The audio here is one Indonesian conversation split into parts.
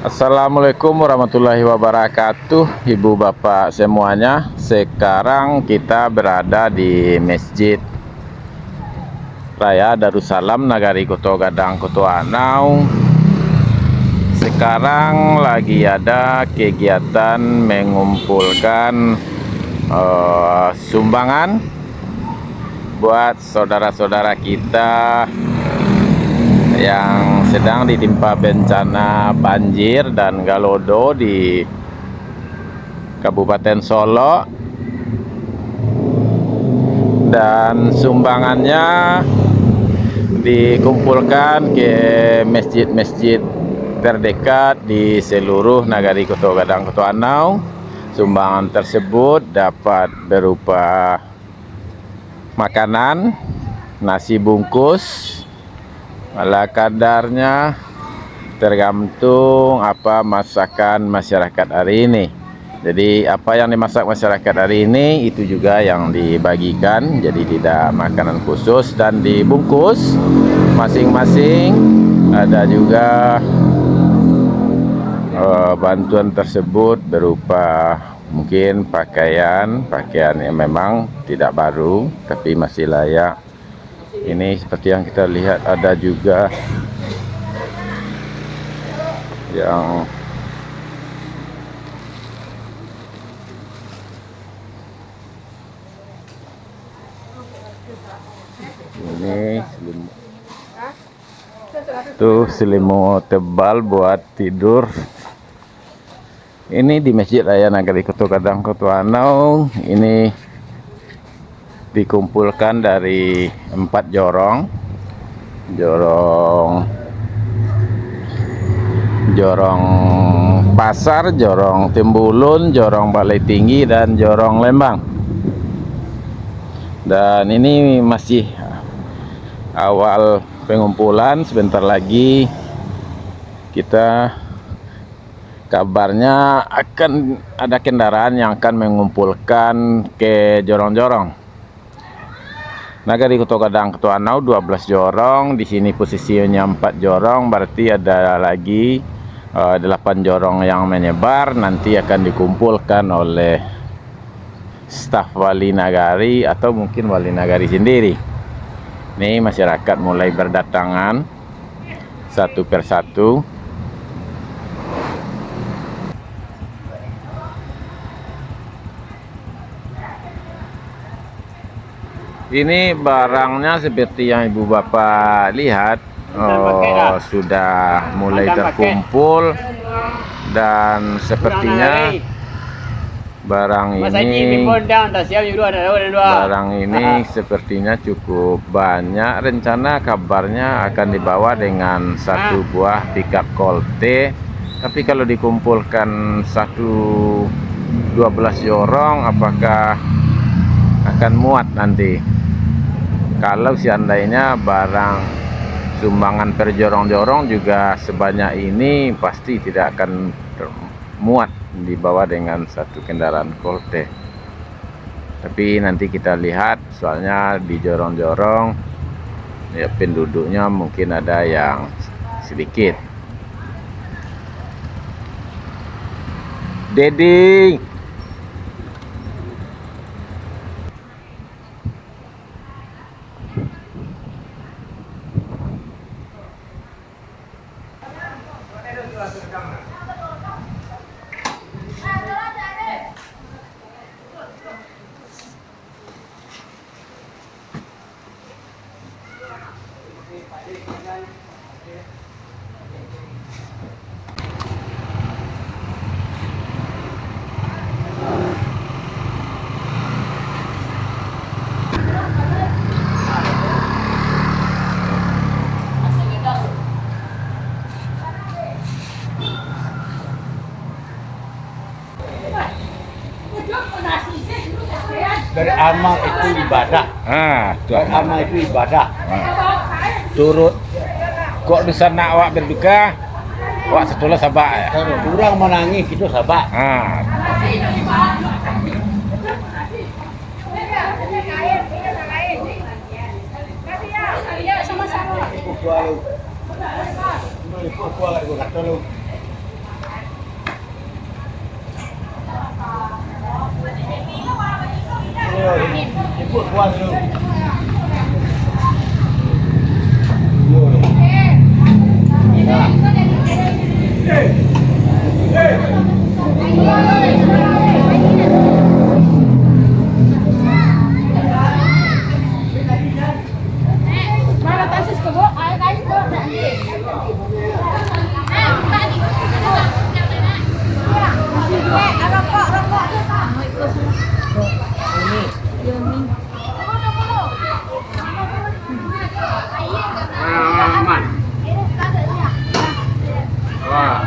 Assalamualaikum warahmatullahi wabarakatuh, Ibu Bapak semuanya. Sekarang kita berada di Masjid Raya Darussalam Nagari Koto Gadang Koto Anau. Sekarang lagi ada kegiatan mengumpulkan sumbangan buat saudara-saudara kita yang sedang ditimpa bencana banjir dan galodo di Kabupaten Solo, dan sumbangannya dikumpulkan ke masjid-masjid terdekat di seluruh Nagari Koto Gadang Koto Anau. Sumbangan tersebut dapat berupa makanan, nasi bungkus, ala kadarnya tergantung apa masakan masyarakat hari ini. Jadi apa yang dimasak masyarakat hari ini itu juga yang dibagikan, jadi tidak makanan khusus, dan dibungkus masing-masing. Ada juga bantuan tersebut berupa mungkin pakaian yang memang tidak baru tapi masih layak. Ini seperti yang kita lihat, ada juga yang ini selimut tebal buat tidur. Ini di Masjid Raya Nagari Koto Gadang Koto Anau. Ini dikumpulkan dari 4 jorong pasar, jorong Timbulun, jorong Balai Tinggi, dan jorong Lembang. Dan ini masih awal pengumpulan. Sebentar lagi kita kabarnya akan ada kendaraan yang akan mengumpulkan ke jorong-jorong. Nagari Koto Gadang Koto Anau 12 jorong, di sini posisinya 4 jorong, berarti ada lagi 8 jorong yang menyebar. Nanti akan dikumpulkan oleh staf wali nagari atau mungkin wali nagari sendiri. Ini masyarakat mulai berdatangan satu persatu. Ini barangnya seperti yang Ibu Bapak lihat, sudah mulai terkumpul, dan sepertinya barang ini sepertinya cukup banyak. Rencana kabarnya akan dibawa dengan satu buah pickup Colte, tapi kalau dikumpulkan 12 jorong, apakah akan muat nanti? Kalau seandainya barang sumbangan per jorong-jorong juga sebanyak ini, pasti tidak akan muat dibawa dengan satu kendaraan Colte. Tapi nanti kita lihat, soalnya di jorong-jorong ya penduduknya mungkin ada yang sedikit. Dedi, beramal itu ibadah. Beramal itu ibadah. turut kok di sana awak berduka, awak setulah sabak ya. Kalau kurang menangis itu sabar. Jemput puas dulu. Mana tasis ke bu? Ayo guys bu. Rokok, rokok. Aman. Wah.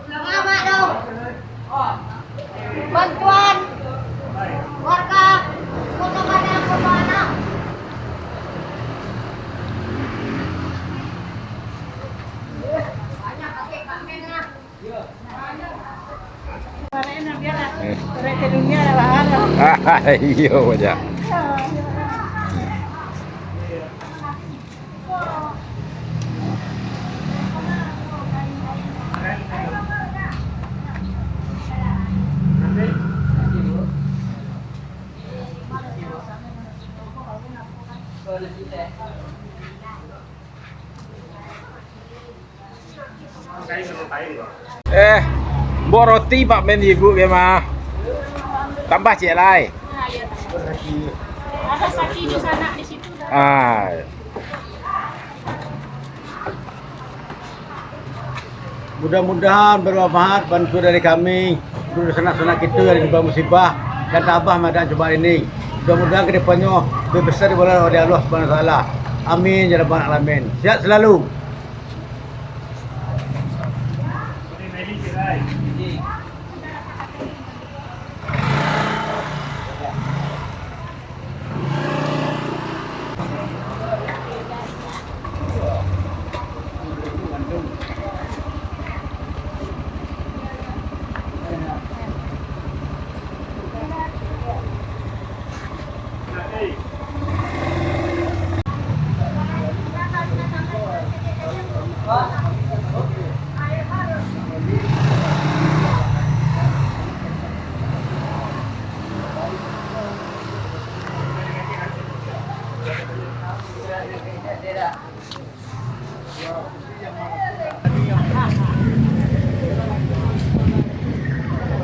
Lama dong. Bantuan warga Kota Padang Kemana? Banyak pakai kamera. Iya wajah. Buat roti pak men ibu gimana? Tambah cik lai. Ada saki di sana di situ. Mudah-mudahan bermanfaat bantu dari kami, dulu sanak-sanak kita yang dibawa musibah dan tabah medan cobaan ini. Mudah-mudahan kedepannya lebih besar diberi oleh Allah Subhanahu Wa Taala. Amin ya rabbal alamin. Sehat selalu.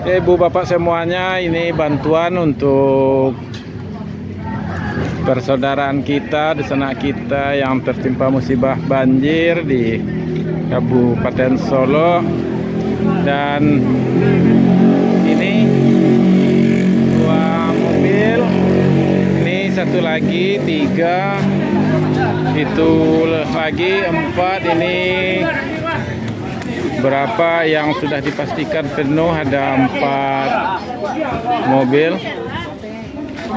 Oke, Ibu Bapak semuanya, ini bantuan untuk persaudaraan kita, di sana kita yang tertimpa musibah banjir di Kabupaten Solo. Dan ini 2 mobil, ini satu lagi 3, itu lagi 4, ini berapa yang sudah dipastikan penuh, ada 4 mobil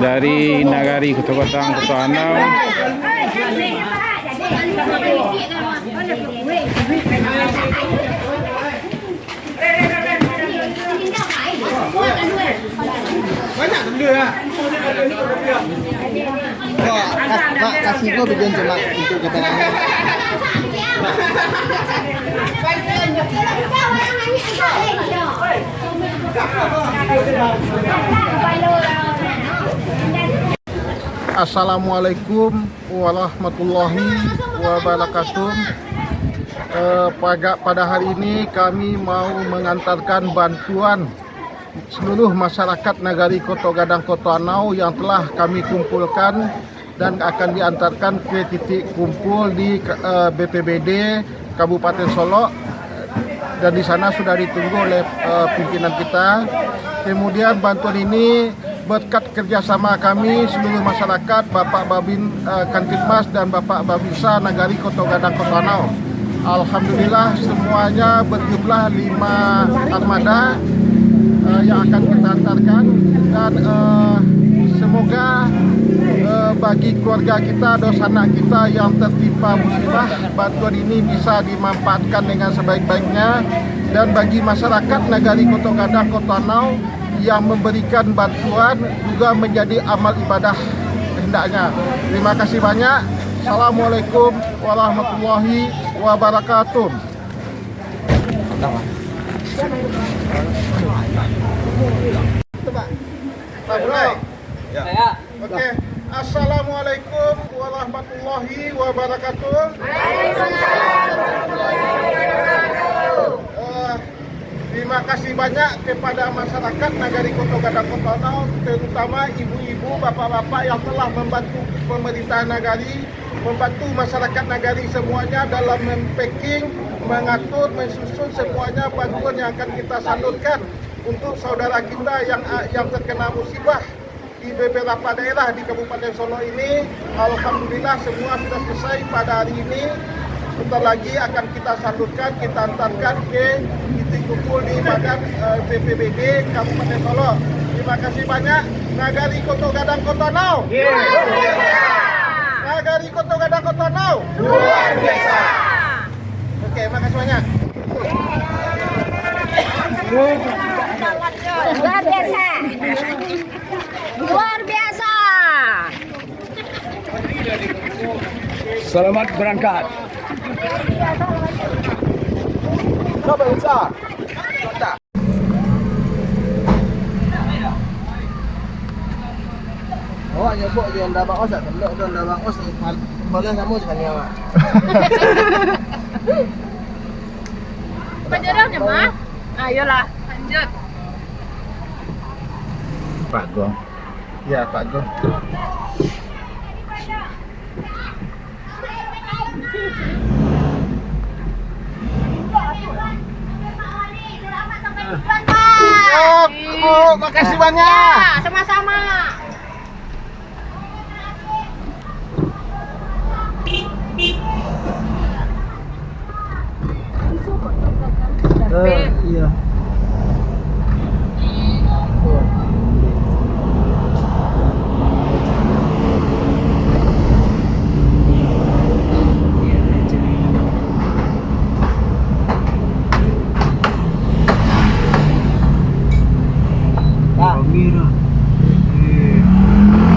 dari Nagari Kota Batang, Kota Anau. Banyak benda ya. Kak, kasih gua bikin cuma untuk ketenangan. Assalamualaikum warahmatullahi wabarakatuh. Pada hari ini kami mau mengantarkan bantuan seluruh masyarakat Nagari Kota Gadang Kota Anau yang telah kami kumpulkan dan akan diantarkan ke titik kumpul di BPBD Kabupaten Solo, dan di sana sudah ditunggu oleh pimpinan kita. Kemudian bantuan ini berkat kerjasama kami seluruh masyarakat, Bapak Babin Kantipmas dan Bapak Babinsa Nagari Kota Gadang Kota Anau. Alhamdulillah semuanya berjumlah 5 armada yang akan kita antarkan, dan semoga bagi keluarga kita, sanak kita yang tertimpa musibah, bantuan ini bisa dimanfaatkan dengan sebaik-baiknya. Dan bagi masyarakat Nagari Koto Gadang, Kota Nau yang memberikan bantuan juga menjadi amal ibadah hendaknya. Terima kasih banyak. Assalamualaikum warahmatullahi wabarakatuh. Mulai. Ya. Oke. Assalamualaikum warahmatullahi wabarakatuh. Terima kasih banyak kepada masyarakat Nagari Koto Gadang, Kota Nau, terutama ibu-ibu, bapak-bapak yang telah membantu pemerintah Nagari, membantu masyarakat Nagari semuanya dalam mempacking, mengatur, mensusun semuanya bantuan yang akan kita salurkan untuk saudara kita yang terkena musibah di beberapa daerah di Kabupaten Solo ini. Alhamdulillah semua sudah selesai pada hari ini. Sebentar lagi akan kita salurkan, kita antarkan ke titik kumpul di badan BPBD Kabupaten Solo. Terima kasih banyak. Nagari Koto Gadang, Kota Nau. Nagari Koto Gadang, Kota Nau. Luar biasa. Oke, makasih banyak. Luar biasa. Luar biasa. Selamat berangkat. Berapa besar? Awak nyebut je dah bang os tak telok tu dah bang os ni. Boleh sama sekali awak. Penjorongnya mah? Ayolah, lanjut. Pak Gong. Ya, Pak Gong. Bu, makasih banyak. Ya, sama-sama. Iya.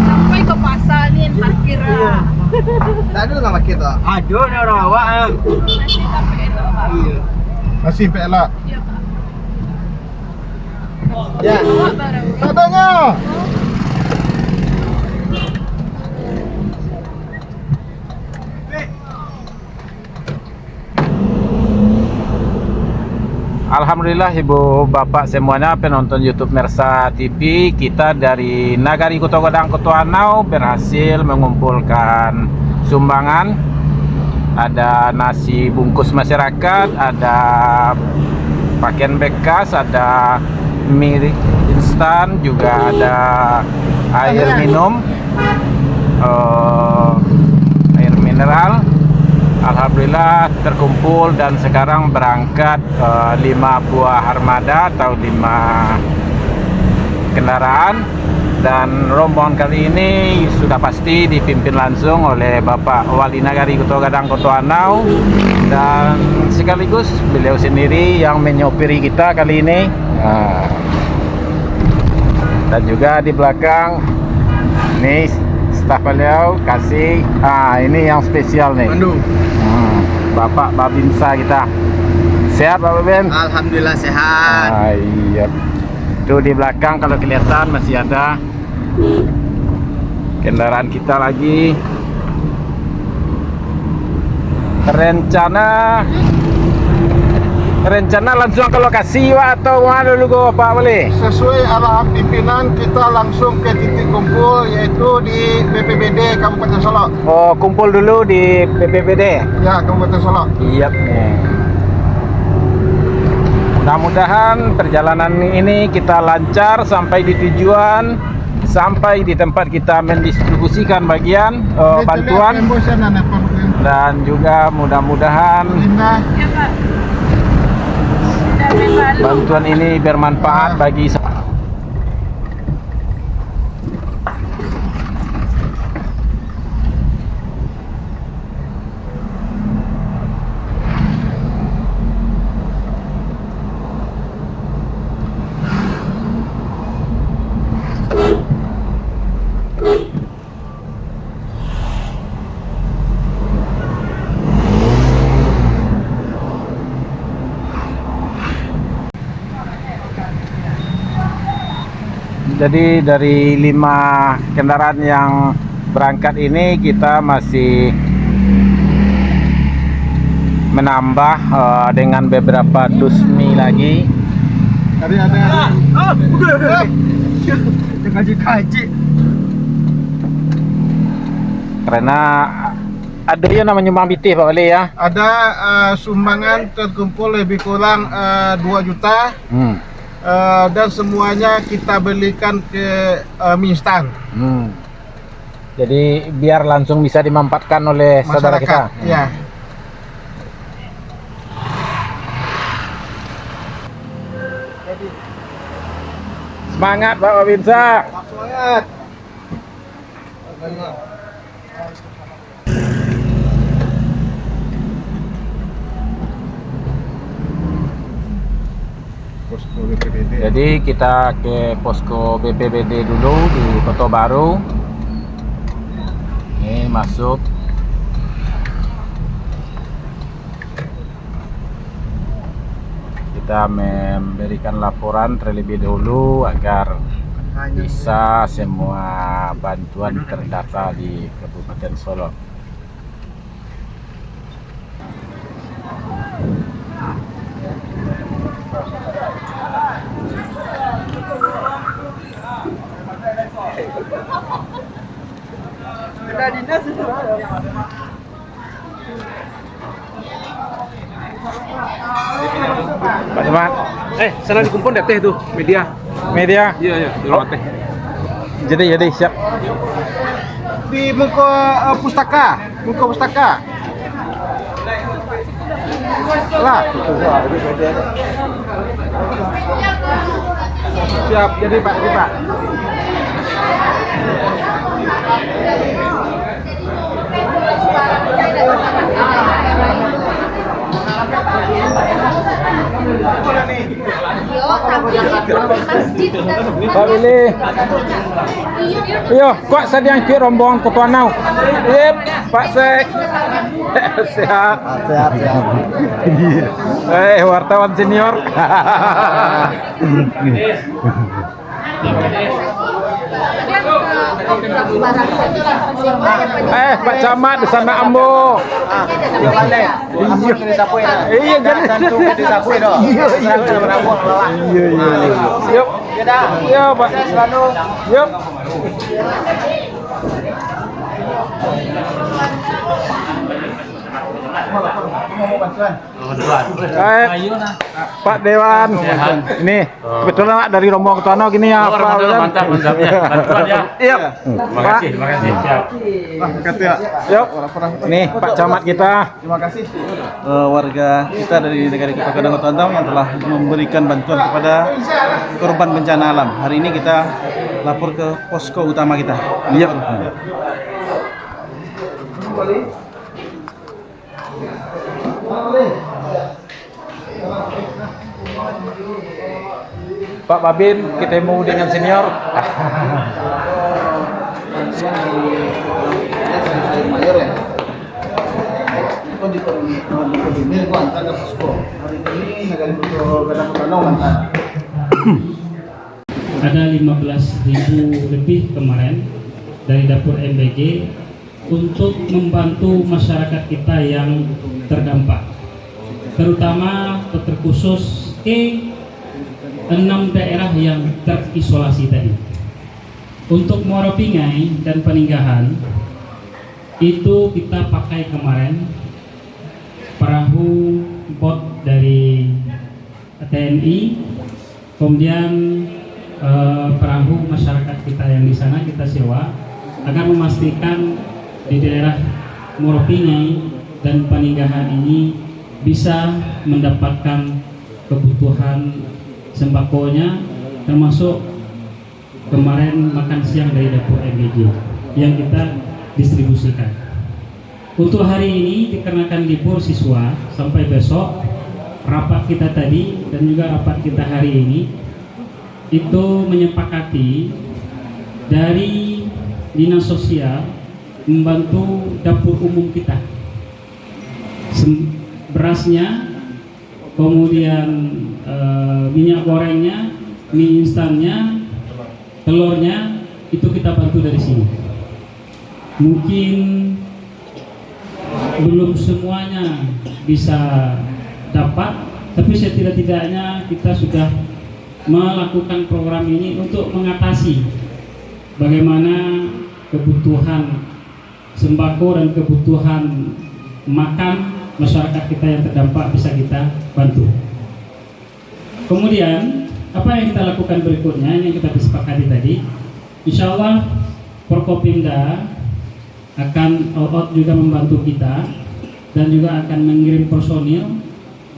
Sampai ke pasar nih parkir. Tak ada orang pakai tu. Ada ni orang awak. Masih tapi itu Pak. Iya. Masih pelak. Iya Pak. Ya. Bawa barang. Tak adanya. Alhamdulillah ibu bapak semuanya penonton YouTube Mersa TV, kita dari Nagari Koto Gadang, Kota Nau berhasil mengumpulkan sumbangan. Ada nasi bungkus masyarakat, ada pakaian bekas, ada mie instan, juga ada air minum, air mineral. Alhamdulillah terkumpul dan sekarang berangkat 5 buah armada atau 5 kendaraan, dan rombongan kali ini sudah pasti dipimpin langsung oleh Bapak Wali Nagari Koto Gadang, Kota Nau, dan sekaligus beliau sendiri yang menyopiri kita kali ini. Dan juga di belakang nih staf beliau kasih ini yang spesial nih. Bapak Babinsa kita. Sehat Bapak Ben? Alhamdulillah sehat. Iya. Tuh di belakang kalau kelihatan masih ada kendaraan kita lagi. Rencana langsung ke lokasi atau mana dulu Pak Wali? Sesuai arahan pimpinan, kita langsung ke titik kumpul yaitu di BPBD Kabupaten Solo. Oh, kumpul dulu di BPBD. Ya, Kabupaten Solo. Iya nih. Mudah-mudahan perjalanan ini kita lancar sampai di tujuan, sampai di tempat kita mendistribusikan bagian bantuan, dan juga mudah-mudahan Ya Pak. Dan lalu. bantuan ini bermanfaat bagi Jadi dari 5 kendaraan yang berangkat ini kita masih menambah dengan beberapa dusmi lagi. Ada. Kaji. Karena ada yang namanya nyumbang bitih Pak Wali ya. Ada sumbangan terkumpul lebih kurang 2 juta. Dan semuanya kita belikan ke mie instan. Jadi biar langsung bisa dimanfaatkan oleh saudara kita. Ya. Semangat Pak Wabinsa. Semangat. Posko BPBD. Jadi kita ke posko BPBD dulu di Kota Baru. Ini masuk. Kita memberikan laporan terlebih dahulu agar bisa semua bantuan terdata di Kabupaten Solok. Pak Cemat, Sana dikumpul deh teh tuh media. media. Iya, di ruang teh. Jadi siap. Di muka pustaka. Lah. Siap, jadi Pak. Pak Willy. Iyo, kok sedang ke rombongan ke Tuanau. Yep, Pak Sek. Sehat. Siap. Wartawan senior. Pak Camat di sana Ambo. Iya, jadi Yuk. Iya, Pak. Yuk. Pak Dewan, ini kebetulan Pak, dari rombongan Tuano gini ya Pak. Mantap ya. Bantuan ya. Iya. Terima kasih. Siap. Yuk. Nih Pak Camat kita. Terima kasih warga kita dari negara Kota Gadang Kota yang telah memberikan bantuan kepada korban bencana alam. Hari ini kita lapor ke posko utama kita. Iya. Pak Babin ketemu dengan senior. Mayor ya. Itu di ini gua antar ke posko. Hari ini negara Kota Gadang antar. Ada 15.000 lebih kemarin dari dapur MBG untuk membantu masyarakat kita yang terdampak, terutama terkhusus ke 6 daerah yang terisolasi tadi. Untuk Muara Pingai dan Peninggahan itu kita pakai kemarin perahu bot dari TNI, kemudian perahu masyarakat kita yang di sana kita sewa agar memastikan di daerah Muara Pingai dan Peninggahan ini bisa mendapatkan kebutuhan sembakonya, termasuk kemarin makan siang dari dapur MBG yang kita distribusikan. Untuk hari ini dikarenakan libur siswa sampai besok, rapat kita tadi dan juga rapat kita hari ini itu menyepakati dari Dinas Sosial membantu dapur umum kita, berasnya, kemudian minyak gorengnya, mie instannya, telurnya itu kita bantu dari sini. Mungkin belum semuanya bisa dapat, tapi setidak-tidaknya kita sudah melakukan program ini untuk mengatasi bagaimana kebutuhan sembako dan kebutuhan makan masyarakat kita yang terdampak bisa kita bantu. Kemudian apa yang kita lakukan berikutnya yang kita disepakati tadi, insya Allah Forkopimda akan out juga membantu kita dan juga akan mengirim personil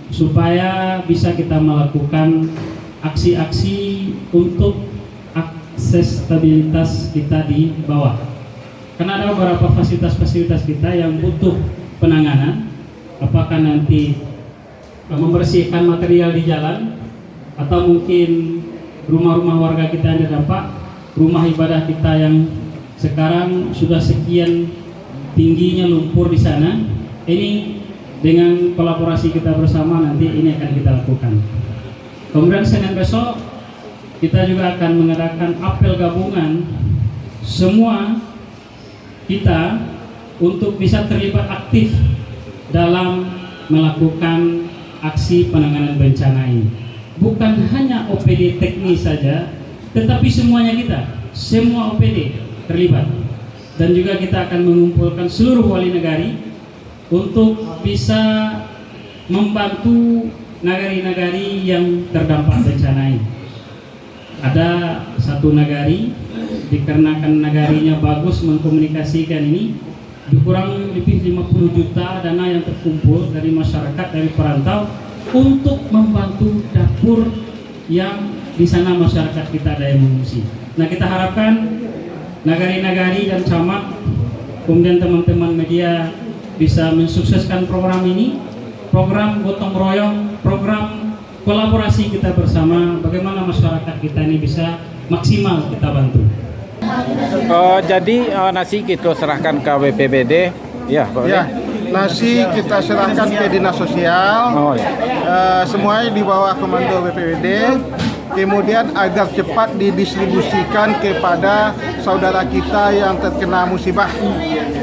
supaya bisa kita melakukan aksi-aksi untuk akses stabilitas kita di bawah. Karena ada beberapa fasilitas-fasilitas kita yang butuh penanganan, apakah nanti membersihkan material di jalan, atau mungkin rumah-rumah warga kita yang terdampak, rumah ibadah kita yang sekarang sudah sekian tingginya lumpur di sana. Ini dengan kolaborasi kita bersama nanti ini akan kita lakukan. Kemudian Senin besok kita juga akan mengadakan apel gabungan semua kita untuk bisa terlibat aktif dalam melakukan aksi penanganan bencana ini. Bukan hanya OPD teknis saja, tetapi semuanya kita, semua OPD terlibat. Dan juga kita akan mengumpulkan seluruh wali negari untuk bisa membantu nagari-nagari yang terdampak bencana ini. Ada satu nagari, dikarenakan nagarinya bagus mengkomunikasikan ini, kurang lebih 50 juta dana yang terkumpul dari masyarakat, dari perantau untuk membantu dapur yang di sana masyarakat kita ada yang mengungsi. Nah, kita harapkan nagari-nagari dan camat, kemudian teman-teman media bisa mensukseskan program ini, program gotong royong, program kolaborasi kita bersama, bagaimana masyarakat kita ini bisa maksimal kita bantu. Jadi nasi kita serahkan ke BPBD, ya Pak. Ya, nasi kita serahkan ke Dinas Sosial. Oh, ya. Semuanya di bawah komando BPBD. Kemudian agar cepat didistribusikan kepada saudara kita yang terkena musibah.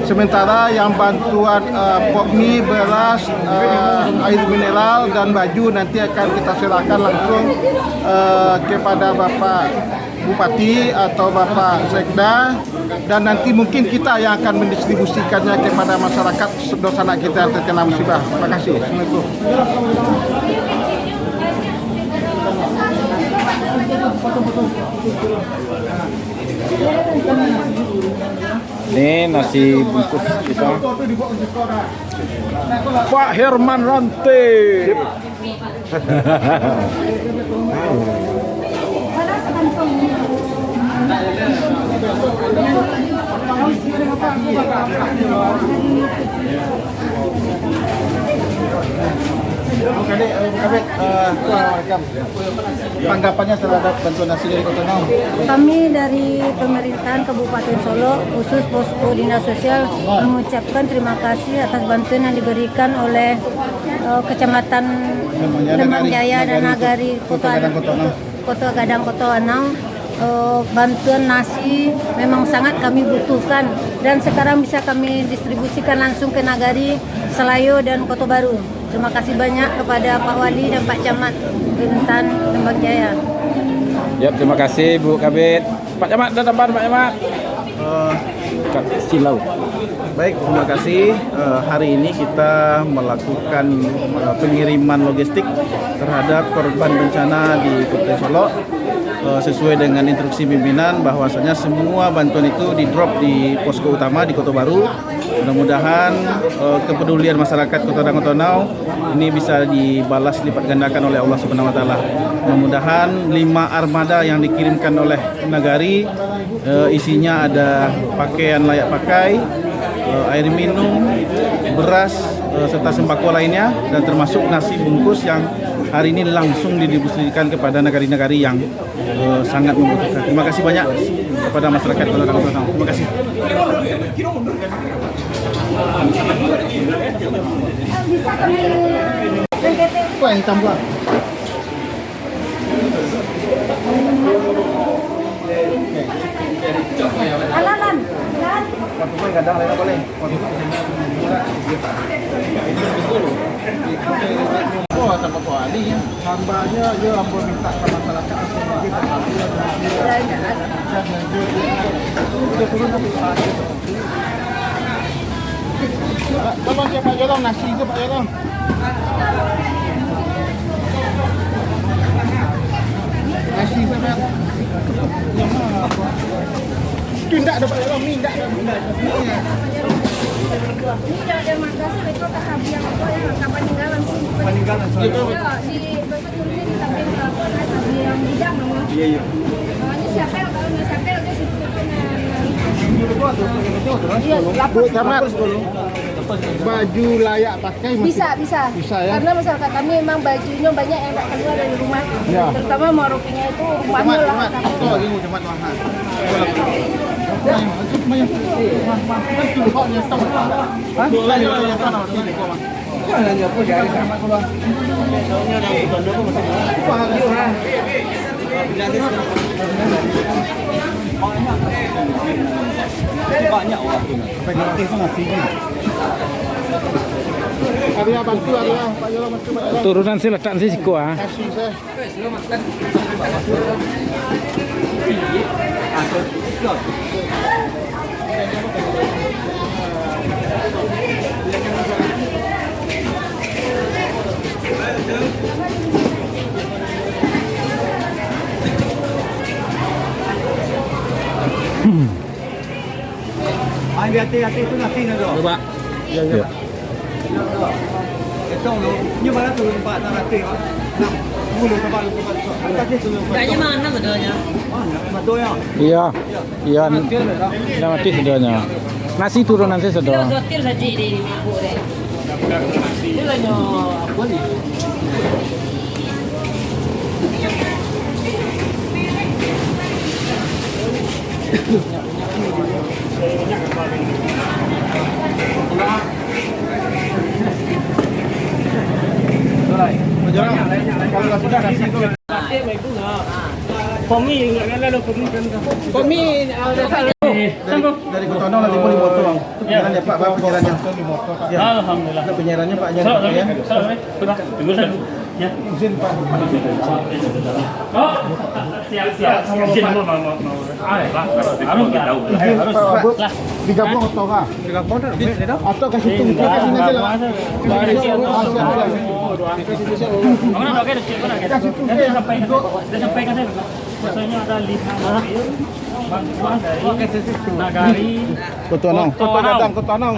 Sementara yang bantuan pokmi, beras, air mineral dan baju nanti akan kita serahkan langsung kepada Bapak Bupati atau Bapak Sekda, dan nanti mungkin kita yang akan mendistribusikannya kepada masyarakat saudara kita yang terkena musibah. Terima kasih. Assalamualaikum. Ini nasi bungkus kita. Pak Herman Rante. Tanggapannya terhadap bantuan nasi dari Kota Nau? Kami dari pemerintahan Kabupaten Solo, khusus Posko Dinas Sosial, mengucapkan terima kasih atas bantuan yang diberikan oleh Kecamatan Lembang Jaya dan Nagari Kota Gadang Kota Anau. Bantuan nasi memang sangat kami butuhkan, dan sekarang bisa kami distribusikan langsung ke Nagari, Selayo dan Kota Baru. Terima kasih banyak kepada Pak Wali dan Pak Camat pemerintahan Lembang Jaya. Ya, terima kasih Bu Kabit. Pak Camat, ada tambahan Pak Camat? Silau. Baik, terima kasih. Hari ini kita melakukan pengiriman logistik terhadap korban bencana di Kota Solo. Sesuai dengan instruksi pimpinan bahwasanya semua bantuan itu di-drop di posko utama di Kota Baru. Mudah-mudahan kepedulian masyarakat Kota Nau ini bisa dibalas lipat gandakan oleh Allah Subhanahu wa taala. Mudah-mudahan 5 armada yang dikirimkan oleh Nagari isinya ada pakaian layak pakai, air minum, beras serta sembako lainnya, dan termasuk nasi bungkus yang hari ini langsung didistribusikan kepada nagari-nagari yang sangat membutuhkan. Terima kasih banyak kepada masyarakat Kota Nau. Terima kasih. Apa yang tambah? Alalan. Oh, sama Pak Ali ya. Hambanya ya ampun minta ke masyarakat asal lagi udah turun tapi tolong ya Pak Jolong, nasi itu Pak Jolong. Nasi sampai yang mana Pak? Itu enggak ada Pak Jolong, enggak ada. Ini ada Makassar itu kasabi yang apa yang peninggalan sih. Peninggalan Ya, di Bapak Turki di samping kasabi yang bidang namanya. Iya. Ini siapa kalau nggak siapa itu situ Bu Camat, baju layak pakai masih bisa Bisa ya? Karena masyarakat kami memang bajunya banyak yang nggak keluar dari rumah. Ya. Terutama Marokinya itu rumahnya lah. Itu lagi mau Camat mana? Banyak orang. Arya bantu Arya, Pak Jolo bantu Pak Jolo. Turunan sih letak sih siku ah. Kasih saya. Hati-hati itu nasi nè rồi. Coba. Ya. Itu nhưng mà nó từ bạn là tiền đó. Nằm mua được các bạn ta chết từ bạn. Kayaknya mah 6 betulnya. Mà tôi à. Iya. Iya. Sudah mati sudahnya. Nasi turunan sih Kita sudah. sotir saja di minggu deh. Itu lah nyo apa nih? Kalau sudah nasi itu. Dari Kotono nanti boleh motor bang. Itu penyiarannya Pak, Pak penyiarannya. Ya. Alhamdulillah. Itu penyiarannya Pak ya. Ya. Izin Pak. Oh, siap. Izin mau. Harus Pak, digabung atau enggak? Atau kasih tunggu kasih nanti lah. Sudah sampaikan saya. Maksudnya ada 5 mobil bantuan dari Nagari Kotono. Kotono.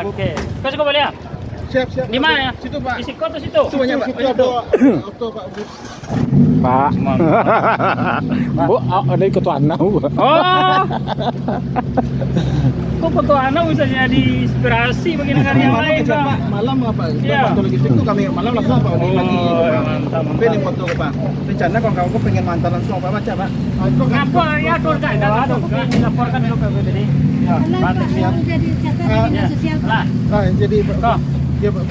Oke. Kau suka beli ya? Siap. Di mana ya? Situ Pak. Di situ atau situ? Itu banyak Pak. Situ ada auto Pak. Pak. Bu, ada ketua anau. Oh. Kok ketua anak bisa jadi inspirasi bagi negara yang lain, Pak? Malam apa? Iya. Waktu logistik itu kami malam langsung Pak. Lagi. Mantap. Sampai di foto Pak. Rencana kalau kamu pengen mantan langsung Pak baca Pak. Ngapa ya tuh enggak ada dilaporkan dulu ke BPD. Ya. Karena Pak harus jadi catatan dinas sosial Pak. Lah, Nah, jadi Pak. kok Ya Pak.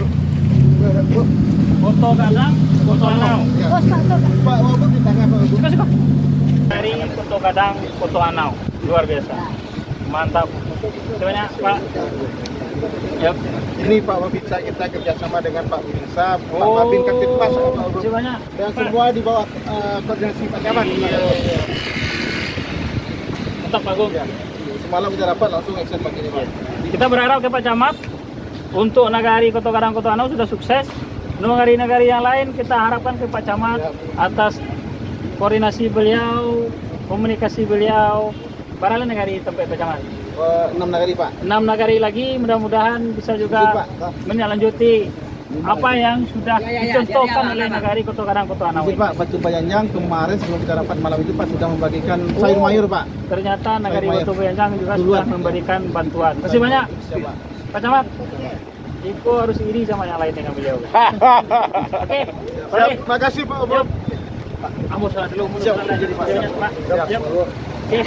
Bu. foto kadang, foto anau. Ya. Bos Pak tuh Pak. Pak, Bu di tangan Pak. Bu. Suka. Dari foto kadang, foto anau. Luar biasa. Mantap. Sebenarnya Pak. Yap. Ini Pak Wabinsa kita kerjasama dengan Pak Binsa, Pak Babin Kapitmas, Pak Bu. Sebenarnya Dan semua di bawah koordinasi Pak Camat. mantap Pak Gung. Semalam kita dapat langsung action pagi ini Pak. Kita berharap ke Pak Camat untuk Nagari Kota Kadang Kota Anau sudah sukses. Nagari-nagari yang lain kita harapkan ke Pak Camat atas koordinasi beliau, komunikasi beliau. Barangkali nagari tempat Pak Camat. 6 nagari Pak. 6 nagari lagi mudah-mudahan bisa Lanjut, juga Pak. menindaklanjuti apa yang sudah dicontohkan oleh Nagari Kota Kadang Kota Anau. Izin Pak, Batu Bayanjang kemarin sebelum kita rapat malam itu Pak sudah membagikan sayur mayur Pak. Ternyata Nagari Sayur Batu Bayanjang juga Duluan. sudah memberikan bantuan. Terima kasih banyak Siap, Pak. Pak Camat. Iko harus iri sama yang lain dengan beliau. Oke, Siap, boleh. terima kasih Pak Obot. Amur salah dulu, mundur Siap. salah jadi Pak. Pak. Siap. Oke.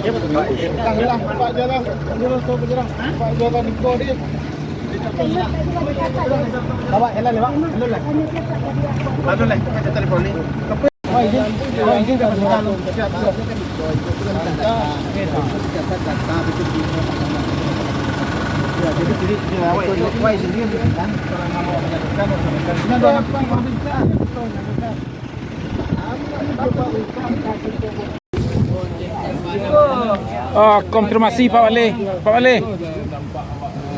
Siap. Tanglah Pak Jalan, dulu tuh berjalan. Pak Jalan Niko dia. Bapak, elah lewat. Lalu lah. Lalu lah, kita telepon ni. Oh, konfirmasi Pak Wali. Pak Wali.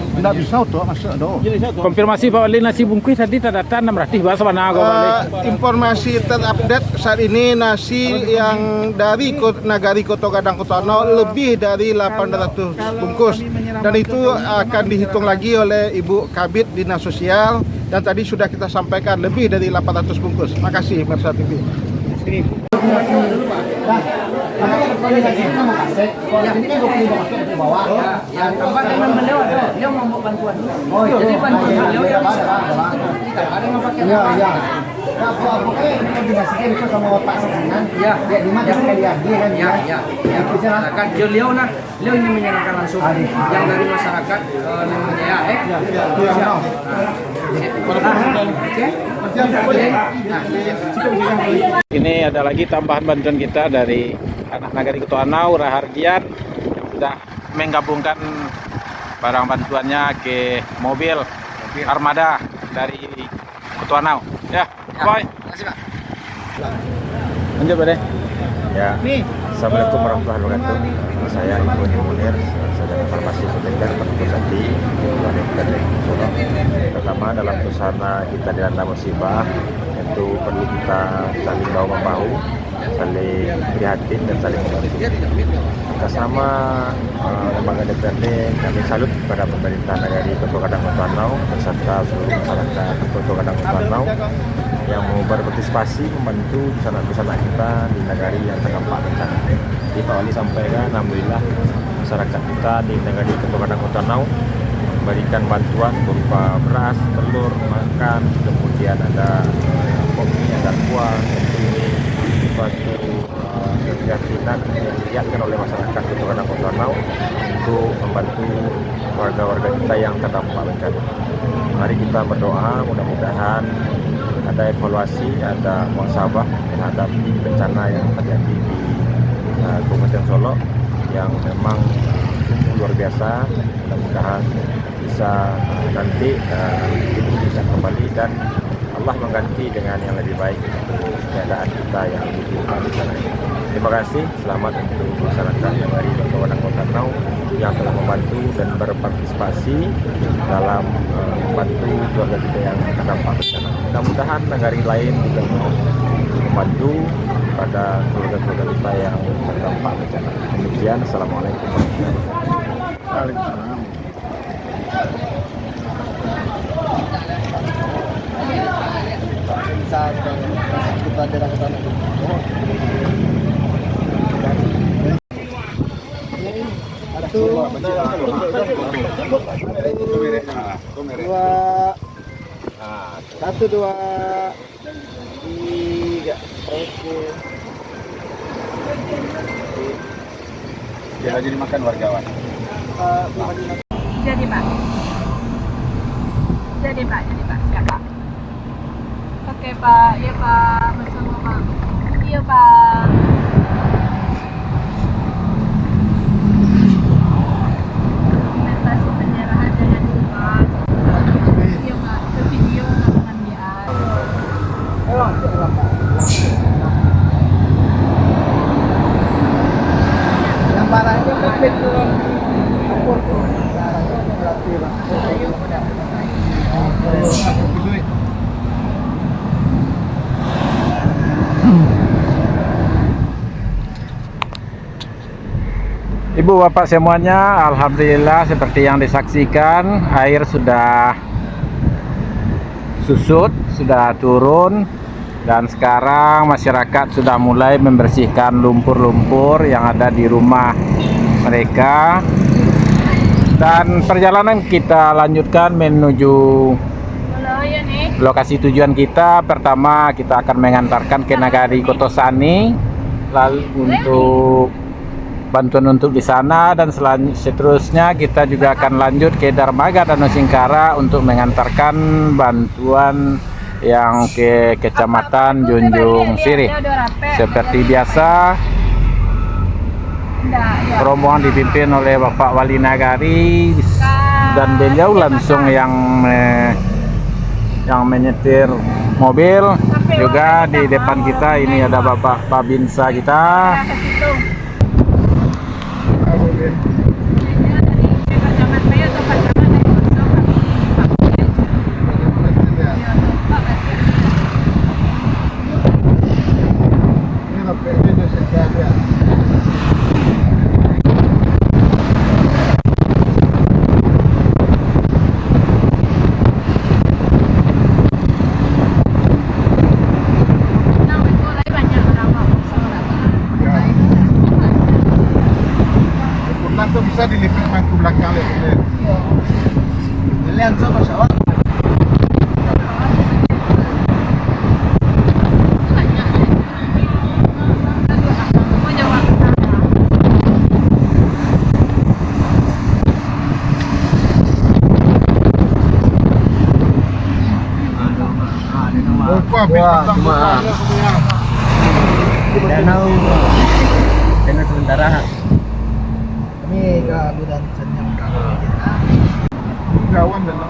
Tidak bisa tuh masuk doh. Konfirmasi Pak Wali, nasi bungkus tadi tak datang 600 bahasa mana Pak Wali? Informasi terupdate saat ini nasi yang dari Nagari Koto Gadang Kotoanau lebih dari 800 bungkus, dan itu akan dihitung lagi oleh Ibu Kabid Dinas Sosial, dan tadi sudah kita sampaikan lebih dari 800 bungkus. Makasih Mersa TV. Beliau ini menyerahkan langsung yang dari masyarakat namanya Ini ada lagi tambahan bantuan kita dari anak Nagari Kotoanau, Rahardian, yang sudah menggabungkan barang bantuannya ke mobil armada dari Kotoanau. Ya, bye. Terima kasih Pak. Lanjut Pak deh. Ya, Assalamualaikum warahmatullahi wabarakatuh. Saya Ibu Munir, Sarjana Farmasi Veteriner Perpusati, Kabupaten Gading Solo. Pertama, dalam suasana kita dilanda musibah, tentu perlu kita saling bahu membahu, saling prihatin dan saling membantu. Atas nama lembaga DPRD, kami salut kepada pemerintah Nagari Koto Gadang Kotoanau beserta seluruh masyarakat Koto Gadang Kotoanau yang mau berpartisipasi membantu busana-busana kita di Nagari yang terdampak bencana. Di Pak Wali sampaikan, alhamdulillah masyarakat kita di Nagari Koto Gadang Kotoanau memberikan bantuan berupa beras, telur, makan, kemudian ada kopi, ada kuah. Tentu ini suatu keprihatinan yang dilihatkan oleh masyarakat Koto Gadang Kotoanau untuk membantu warga-warga kita yang terdampak bencana. Mari kita berdoa, mudah-mudahan ada evaluasi, ada muhasabah terhadap bencana yang terjadi di Kabupaten Solo yang memang luar biasa. Mudah-mudahan bisa nanti bisa kembali dan Allah mengganti dengan yang lebih baik untuk keadaan kita yang di sana. Terima kasih, selamat untuk masyarakat yang dari Koto Gadang Kotoanau yang telah membantu dan berpartisipasi dalam membantu keluarga kita yang terdampak bencana. Mudah-mudahan negara lain juga mau membantu pada keluarga-keluarga kita yang terdampak bencana. Demikian, Assalamualaikum warahmatullahi wabarakatuh. Waalaikumsalam. Satu, dua, tiga. Oke. Dia lagi dimakan wargawan. Jadi Pak, silakan. Oke Pak, iya Pak, bersama Pak. Iya Pak. Dokumentasi penyerahan dana hibah. Iya Pak, ke video pengambilan. Yang barangnya kepit turun. Ibu bapak semuanya, alhamdulillah seperti yang disaksikan, air sudah susut, sudah turun, dan sekarang masyarakat sudah mulai membersihkan lumpur-lumpur yang ada di rumah mereka. Dan perjalanan kita lanjutkan menuju lokasi tujuan kita. Pertama kita akan mengantarkan ke Nagari Kotosani, lalu untuk bantuan untuk di sana, dan seterusnya kita juga akan lanjut ke Darmaga Danau Singkara untuk mengantarkan bantuan yang ke Kecamatan Junjung Sirih. Seperti biasa, rombongan dipimpin oleh Bapak Wali Nagari dan beliau langsung yang menyetir mobil. Juga di depan kita ini ada Bapak Babinsa kita. Itu bisa dilipat ke belakang lebar. Jalan sama sama. Danau sementara. Ini gado dan senyum kawan dalam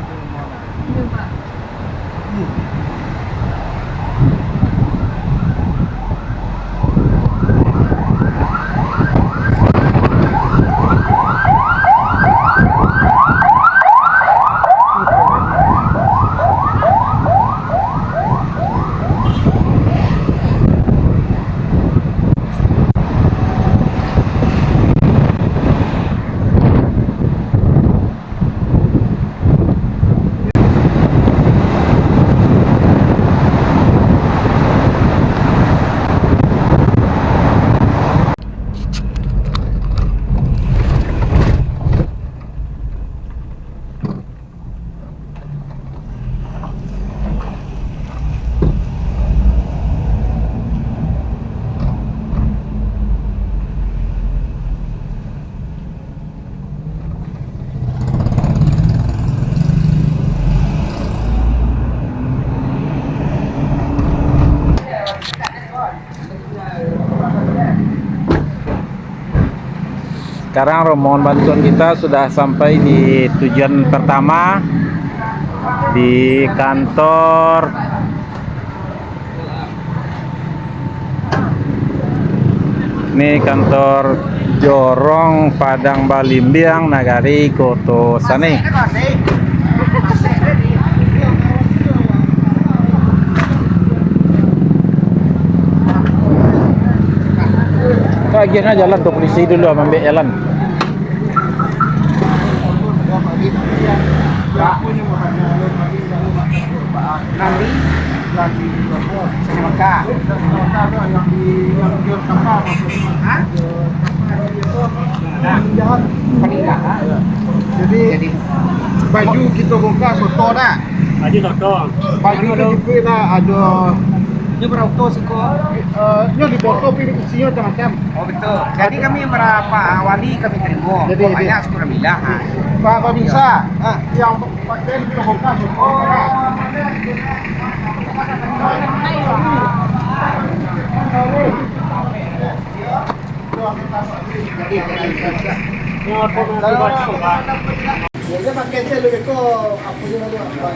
Sekarang rombongan bantuan kita sudah sampai di tujuan pertama, di kantor ini kantor Jorong Padang Balimbiang Nagari Koto Sane. Akhirnya jalan tuh polisi dulu ambil jalan. Nanti lagi Mekah. Jadi baju kita buka soto dah. Baju soto. Baju kita ada. Ini berauto sih kok. Ini di botol pilih isinya macam-macam. Oh betul. Jadi kami berapa wali kami terima. Jadi, banyak syukur alhamdulillah. Pak bisa. Yang pakai kita buka soto. Dia pakai saya lebih ke apa dia ada apa.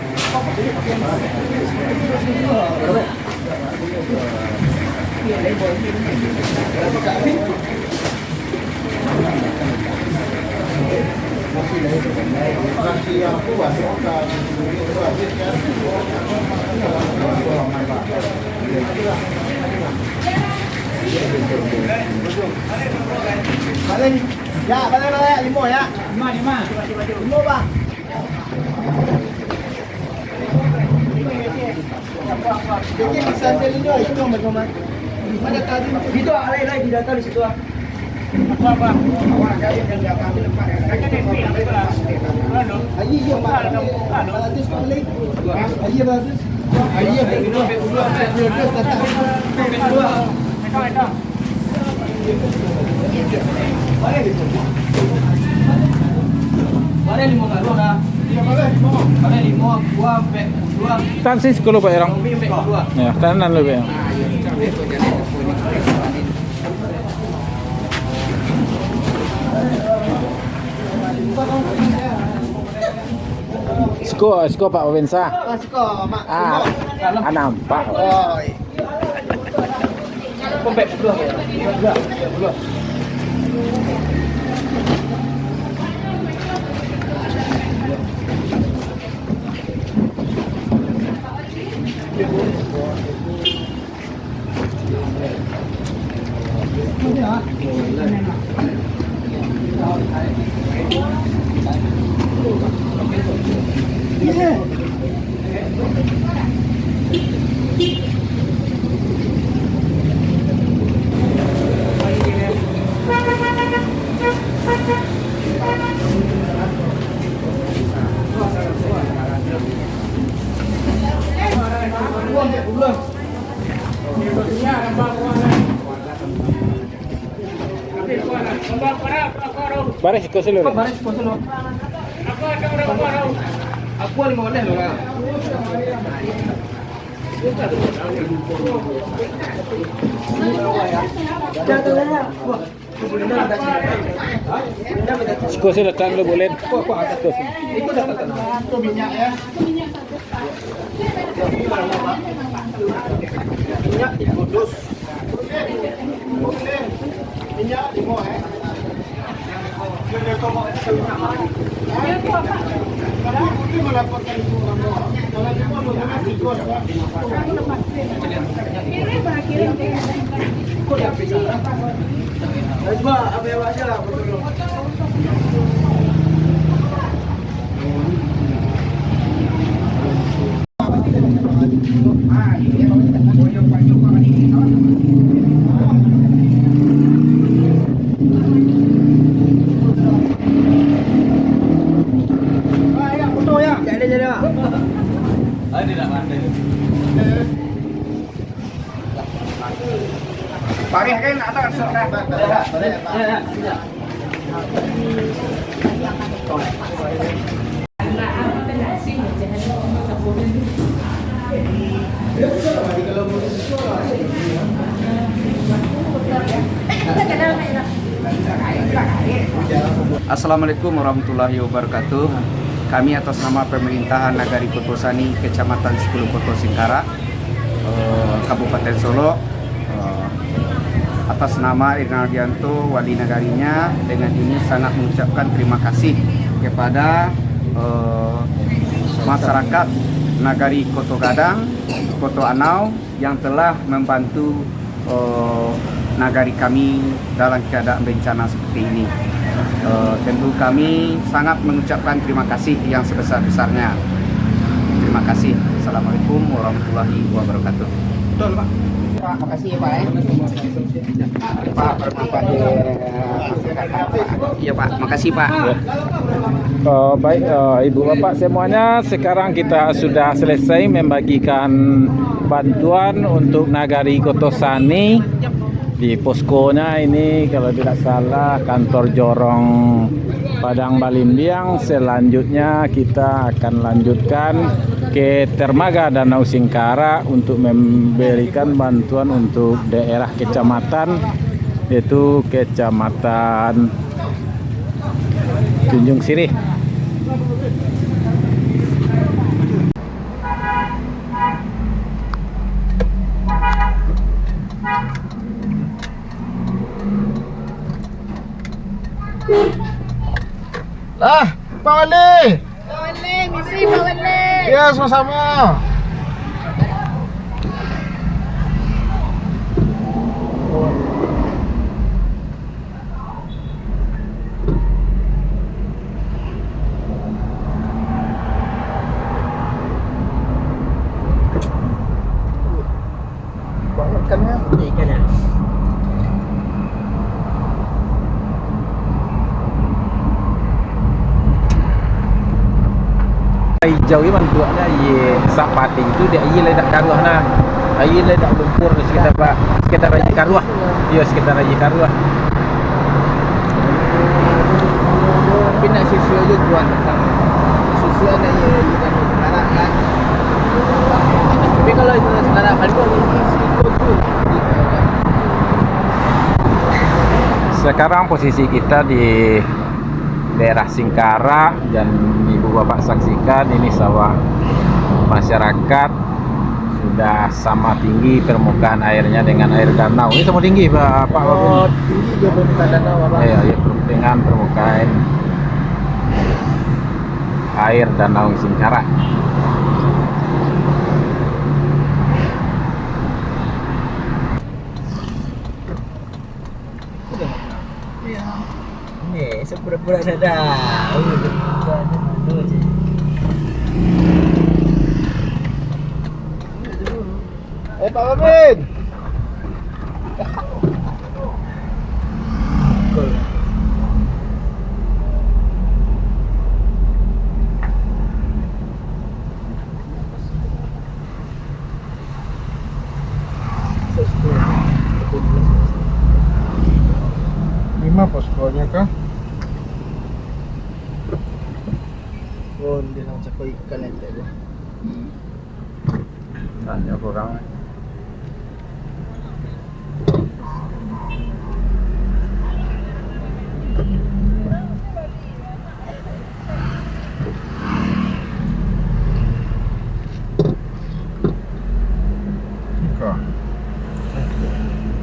Balik. Ya, balik 5 ya. 5 bang. Jadi bisa jadinya itu nomor. Mana tadi? Itu alai di data di situ. Apa? Orang kaya yang enggak ambil tempat. Ayi yo mak. Bagus sekali. Ayi bagus. Ayi bagus. Mana 5 kali dah. Tan sih 10 Pak Erang. Ya, tanan lebih. Sko Pak Wawensa. Nampak. Baris ko sila. Aku ni boleh lah. Sko sila tan lo boleh. Itu dapat tanah. Minyak ya. Minyak di Kudus. Minyak di Mo Pakai kan ada surat. Assalamualaikum warahmatullahi wabarakatuh. Kami atas nama pemerintahan Nagari Kotosani, Kecamatan 10 Koto Singkara, Kabupaten Solo, atas nama Rinaldianto, wali nagarinya, dengan ini sangat mengucapkan terima kasih kepada masyarakat Nagari Koto Gadang, Koto Anau yang telah membantu nagari kami dalam keadaan bencana seperti ini. Tentu kami sangat mengucapkan terima kasih yang sebesar-besarnya. Terima kasih. Assalamualaikum warahmatullahi wabarakatuh. Betul, Pak. Pak, makasih ya, Pak. Pak, bermanfaat ya. Iya, Pak. Makasih, Pak. Baik, Ibu Bapak semuanya, sekarang kita sudah selesai membagikan bantuan untuk Nagari Kotosani. Di poskonya ini kalau tidak salah kantor Jorong Padang Balimbiang. Selanjutnya kita akan lanjutkan ke Dermaga Danau Singkara untuk memberikan bantuan untuk daerah kecamatan, yaitu Kecamatan Tunjung Sirih. Pak Wali. Pak Wali, misi Pak Wali. Ya, sama-sama. Ikannya? Ikannya. Hijau ini bantuannya ye sapati itu dia ye ledak karuah nah. Ye ledak lumpur di sekitar Raja Karuah. Iya, sekitar Raja Karuah. Tapi nak susu aja tuan. Susu sesuai dengan yang sekarang kan. Tapi kalau itu sekarang kan itu Sekarang posisi kita di daerah Singkara dan Ibu Bapak saksikan ini sawah masyarakat sudah sama tinggi permukaan airnya dengan air danau. Ini sama tinggi Pak Wabun? tinggi dia permukaan danau Bapak. Iya, dengan permukaan air danau Singkara. Ni sepura-pura ada. Pak Wamin. Lima poskonya kah? Oh, dia nak cakap ikan yang tak ada. Tanya kurang. Kah?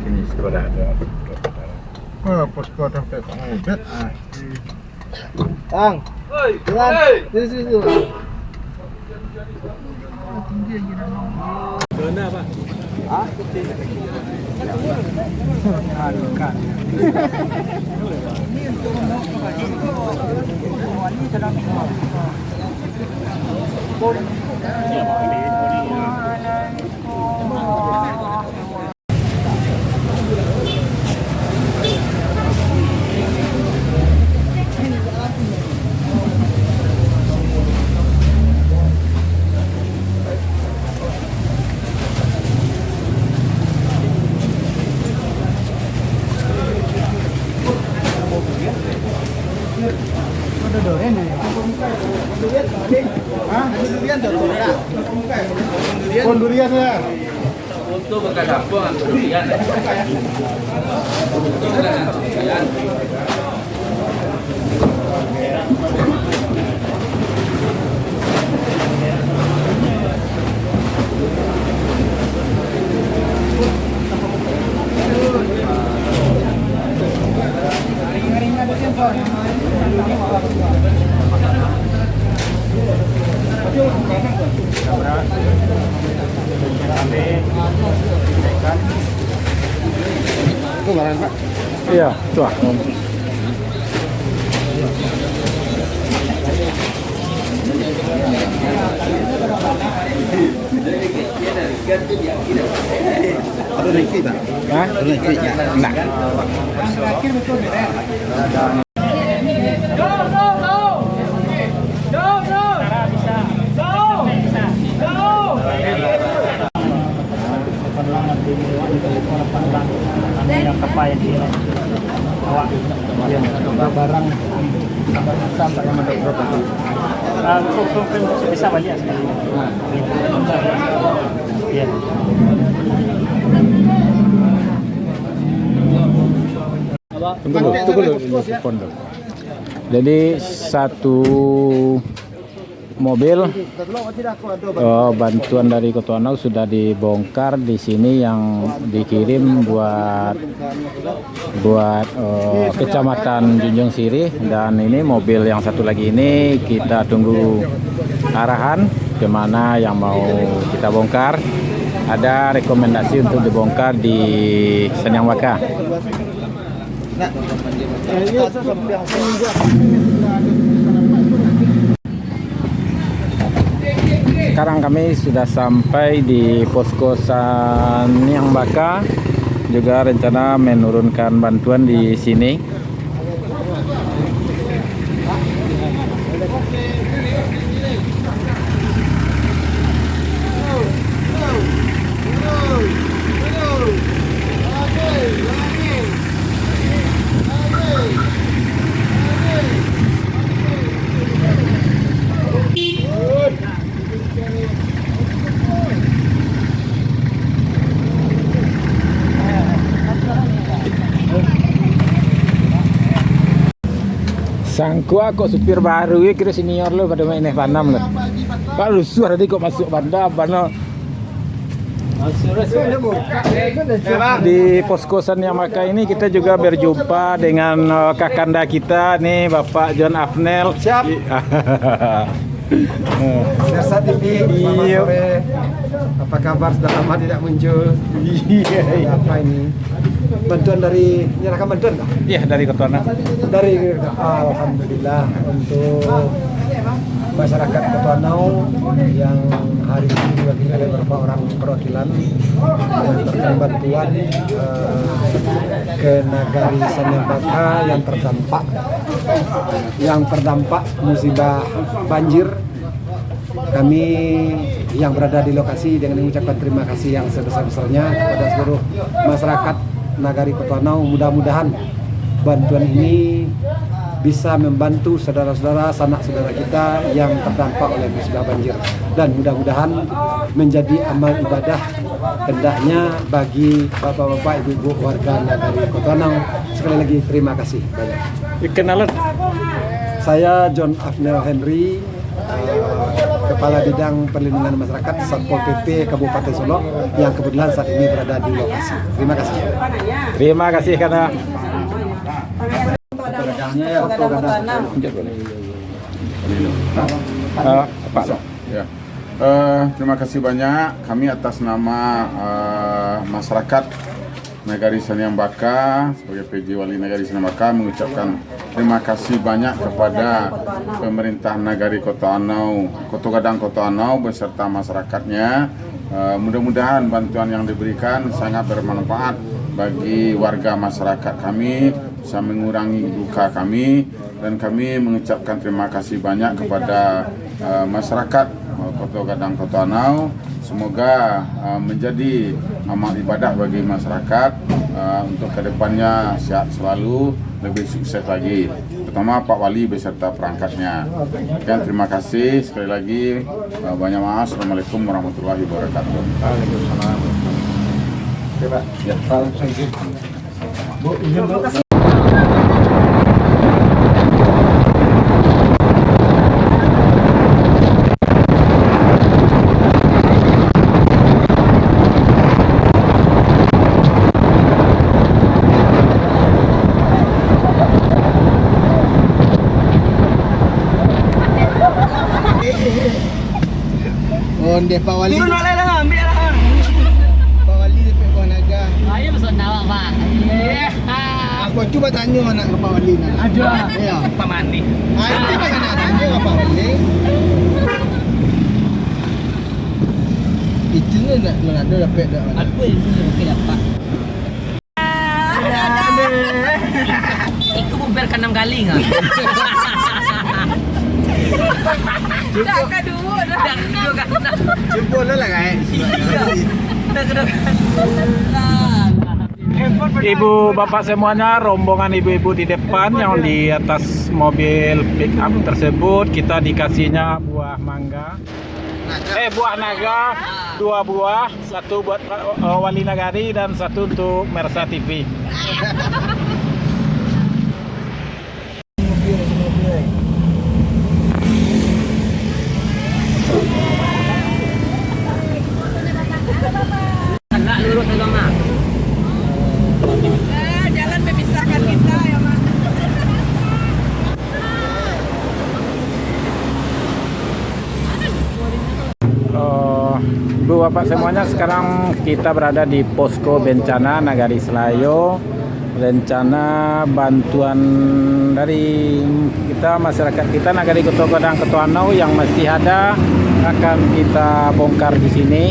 Ini sudah ada. Posko sampai pengubet. Bang. Jangan. Sini. Mana Pak? Ah, Durian ya. Untuk bekas dapur durian. Itu barang Pak. Iya, tuh. Ada naik kita. Hah? Ada naik kita. Nah. barang sampai yang mendapat berapa? Bisa banyak sekali. Iya. Tunggu dulu. Jadi satu mobil bantuan dari Kota Anau sudah dibongkar di sini yang dikirim buat Kecamatan Junjung Sirih, dan ini mobil yang satu lagi ini kita tunggu arahan kemana yang mau kita bongkar. Ada rekomendasi untuk dibongkar di Senyang Baka. Sekarang kami sudah sampai di posko Senyang Baka, juga rencana menurunkan bantuan di sini. Sangku kok supir baru ya, kira senior lo pada main F6 lo. Kalau rusuh tadi kok masuk bandar di poskosan yang maka ini kita juga berjumpa dengan kakanda kita nih Bapak John Afnel. Siap. Sersa TV, Iya. apa kabar? Sudah lama tidak muncul. Iya. Apa ini? Bantuan dari menyerahkan bantuan kah? Iya dari Ketuana. Dari alhamdulillah untuk masyarakat Ketuanau yang hari ini diwakili oleh beberapa orang perwakilan memberikan bantuan ke Nagari Sanyambaka yang terdampak musibah banjir. Kami yang berada di lokasi dengan mengucapkan terima kasih yang sebesar-besarnya kepada seluruh masyarakat Nagari Ketuanau. Mudah-mudahan bantuan ini bisa membantu saudara-saudara, sanak saudara kita yang terdampak oleh musibah banjir, dan mudah-mudahan menjadi amal ibadah hendaknya bagi bapak-bapak, ibu-ibu warga Nagari Ketuanau. Sekali lagi terima kasih banyak. Kenalan. Saya John Afnel Henry, Kepala Bidang Perlindungan Masyarakat Satpol PP Kabupaten Solo yang kebetulan saat ini berada di lokasi. Terima kasih. Terima kasih karena Pak. Ya. Terima kasih banyak. Kami atas nama masyarakat Nagari Sanyambaka sebagai PJ Wali Nagari Sanyambaka mengucapkan terima kasih banyak kepada pemerintah Nagari Ketuanau, Kota Gadang Ketuanau beserta masyarakatnya. Mudah-mudahan bantuan yang diberikan sangat bermanfaat bagi warga masyarakat kami, bisa mengurangi duka kami, dan kami mengucapkan terima kasih banyak kepada masyarakat Kota Gadang Ketuanau. Semoga menjadi amal ibadah bagi masyarakat untuk kedepannya sehat selalu, lebih sukses lagi, terutama Pak Wali beserta perangkatnya. Dan terima kasih sekali lagi, banyak maaf. Assalamualaikum warahmatullahi wabarakatuh. Waalaikumsalam. Oke, Pak. Ya. Bu, izin dulu. Dia Pak Wali. Turun boleh dah, ambil dah. Pak Wali di Pekon Naga. Ayo masuk nawak, Pak. Aku coba tanya anak ke Pak Wali nak. Ada. Ya. Pak Mandi. Ayo kita nak tanya ke Pak Wali. Itu ni nak ada dapat dah. Aku itu okey dapat. Iku bubarkan 6 kali enggak? Dah kedua dah. Dah kedua kan. Jempol lah kan. Dah kedua. Ibu bapak semuanya, rombongan ibu-ibu di depan yang di atas mobil pick up tersebut kita dikasihnya buah mangga. Buah naga, 2 buah, 1 buat Wali Nagari dan 1 untuk Mersa TV. Nak lurus tolong nak. Jalan memisahkan kita ya, Mak. Bu bapak semuanya, sekarang kita berada di posko bencana Nagari Selayo. Rencana bantuan dari kita, masyarakat kita Nagari Kota Gadang Ketuanau yang masih ada akan kita bongkar di sini.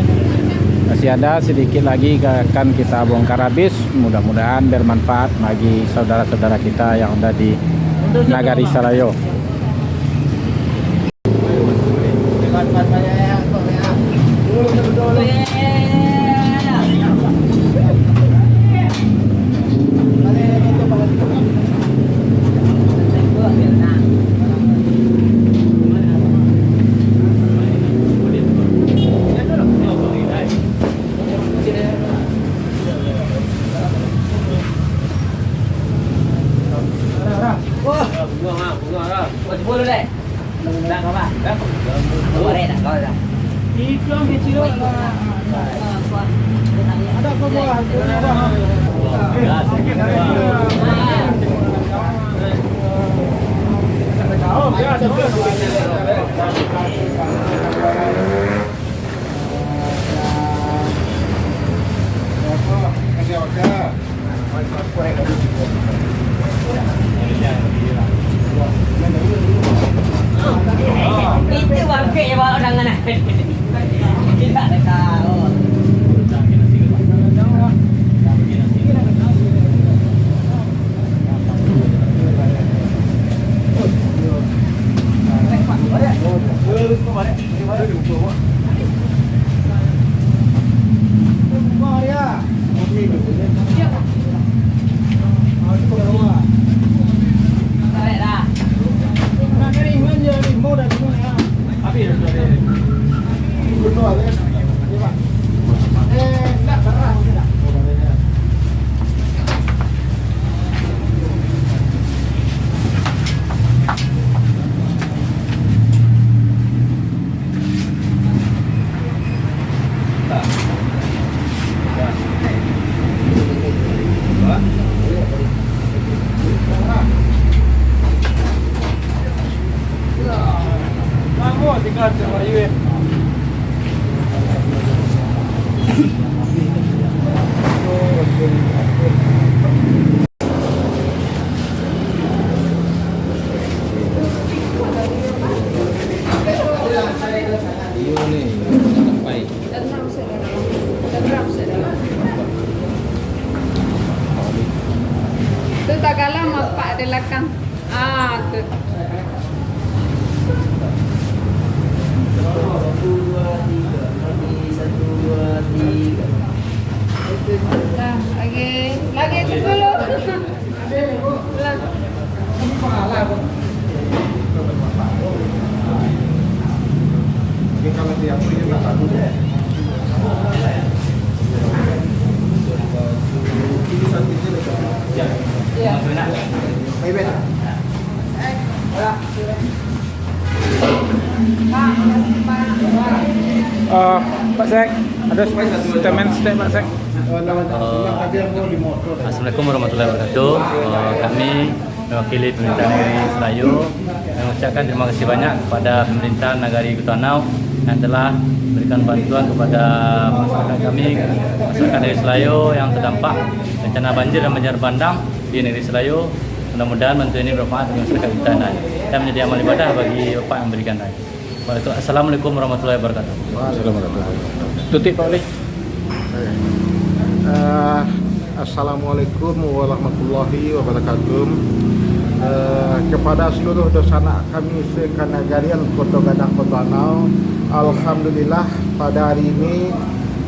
Masih ada sedikit lagi akan kita bongkar habis. Mudah-mudahan bermanfaat bagi saudara-saudara kita yang ada di Nagari Selayo. Nak kau pak? Boleh tak kau dah? Itu yang kecil lah. Ada apa buah? Itu bangkit bawa orang mana? Tidak ada tahu. Itu tak kalah mapak di belakang. Tu. Lagi itu dulu. Pak Sek, ada statement Pak Sek. Assalamualaikum warahmatullahi wabarakatuh. Kami mewakili pemerintah negeri Selayu mengucapkan terima kasih banyak kepada pemerintah Nagari Kutanau yang telah memberikan bantuan kepada masyarakat kami, masyarakat negeri Selayu yang terdampak bencana banjir dan banjir bandang di negeri Selayu. Mudah-mudahan bantuan ini bermanfaat bagi masyarakat kita dan menjadi amal ibadah bagi Bapak yang memberikan. Assalamualaikum warahmatullahi wabarakatuh. Tutup Pak Oli. Assalamualaikum warahmatullahi wabarakatuh. Kepada seluruh dosanak kami sekanagarian Kota Gadang Kutanau, alhamdulillah pada hari ini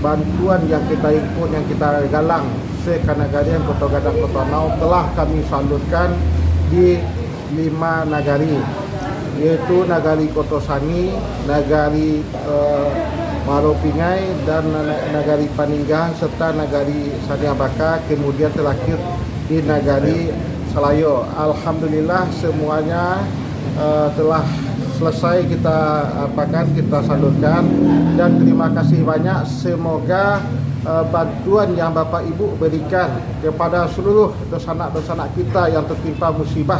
bantuan yang kita himpun, yang kita galang sekanagarian Kota Gadang Kutanau telah kami salurkan di 5 nagari, yaitu Nagari Kotosani, Nagari Maropingai dan Nagari Paninggang serta Nagari Saniabaka, kemudian terakhir di Nagari Selayo. Alhamdulillah semuanya telah selesai kita kita salurkan dan terima kasih banyak. Semoga bantuan yang Bapak Ibu berikan kepada seluruh dosanak-dosanak kita yang tertimpa musibah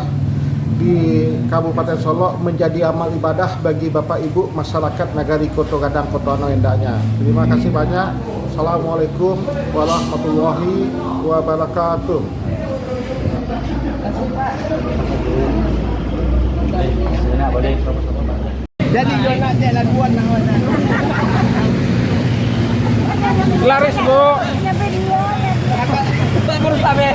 di Kabupaten Solok menjadi amal ibadah bagi Bapak Ibu masyarakat Nagari Kota Gadang Kutanau hendaknya. Terima kasih banyak. Assalamualaikum warahmatullahi wabarakatuh. Jadi dia nak cek laguan nak mana? Laris Bu. Baru sampai.